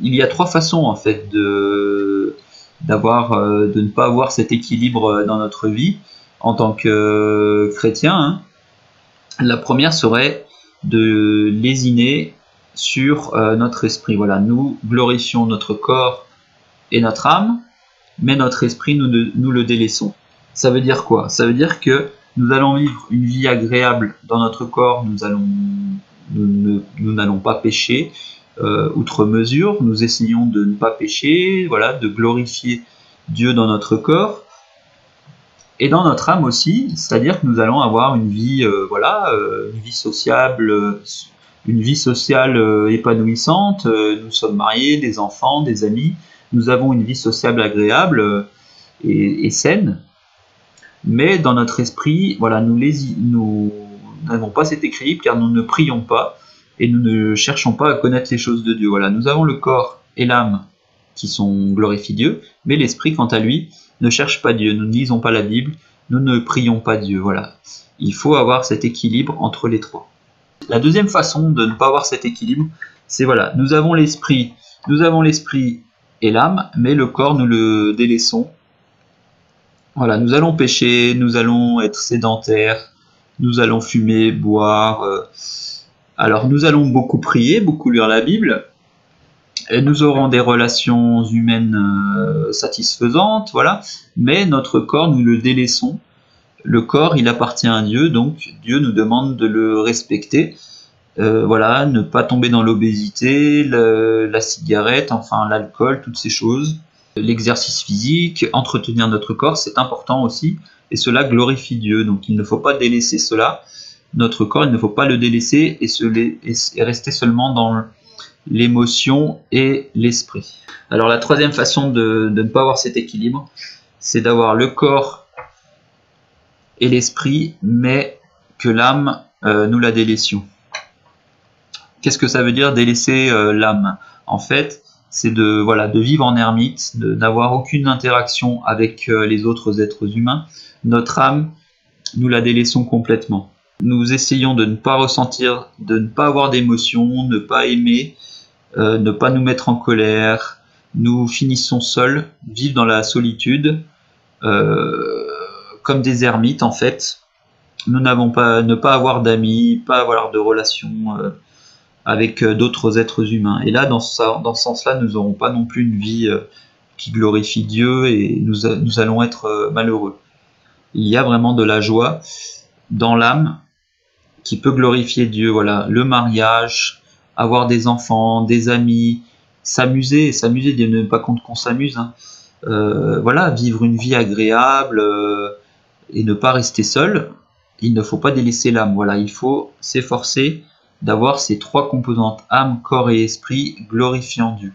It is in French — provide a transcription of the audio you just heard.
il y a trois façons en fait de ne pas avoir cet équilibre dans notre vie en tant que chrétien, hein. La première serait de lésiner sur notre esprit. Voilà, nous glorifions notre corps et notre âme, mais notre esprit, nous le délaissons. Ça veut dire quoi? Ça veut dire que nous allons vivre une vie agréable dans notre corps, nous n'allons pas pécher outre mesure, nous essayons de ne pas pécher, voilà, de glorifier Dieu dans notre corps, et dans notre âme aussi, c'est-à-dire que nous allons avoir une vie, une vie sociable, épanouissante. Nous sommes mariés, des enfants, des amis. Nous avons une vie sociable agréable et saine. Mais dans notre esprit, voilà, nous n'avons pas cet équilibre car nous ne prions pas et nous ne cherchons pas à connaître les choses de Dieu. Voilà, nous avons le corps et l'âme qui glorifient Dieu, mais l'esprit, quant à lui, ne cherche pas Dieu. Nous ne lisons pas la Bible, nous ne prions pas Dieu. Voilà, il faut avoir cet équilibre entre les trois. La deuxième façon de ne pas avoir cet équilibre, c'est voilà, nous avons l'esprit et l'âme, mais le corps, nous le délaissons. Voilà, nous allons pécher, nous allons être sédentaires, nous allons fumer, boire. Alors, nous allons beaucoup prier, beaucoup lire la Bible, et nous aurons des relations humaines satisfaisantes, voilà. Mais notre corps, nous le délaissons. Le corps, il appartient à Dieu, donc Dieu nous demande de le respecter. Voilà, ne pas tomber dans l'obésité, la cigarette, enfin l'alcool, toutes ces choses. L'exercice physique, entretenir notre corps, c'est important aussi, et cela glorifie Dieu, donc il ne faut pas délaisser cela. Notre corps, il ne faut pas le délaisser et rester seulement dans l'émotion et l'esprit. Alors la troisième façon de ne pas avoir cet équilibre, c'est d'avoir le corps et l'esprit, mais que l'âme, nous la délaissions. Qu'est-ce que ça veut dire délaisser l'âme? En fait, c'est de vivre en ermite, d'avoir aucune interaction avec les autres êtres humains. Notre âme, nous la délaissons complètement. Nous essayons de ne pas ressentir, de ne pas avoir d'émotions, ne pas aimer, ne pas nous mettre en colère. Nous finissons seuls, vivre dans la solitude, comme des ermites en fait. Nous n'avons pas, ne pas avoir d'amis, pas avoir de relations avec d'autres êtres humains. Et là, dans ce sens-là, nous n'aurons pas non plus une vie qui glorifie Dieu et nous allons être malheureux. Il y a vraiment de la joie dans l'âme qui peut glorifier Dieu. Voilà, le mariage, avoir des enfants, des amis, s'amuser, Dieu n'est pas contre qu'on s'amuse, hein. Voilà, vivre une vie agréable et ne pas rester seul. Il ne faut pas délaisser l'âme. Voilà, il faut s'efforcer d'avoir ces trois composantes, âme, corps et esprit, glorifiant Dieu.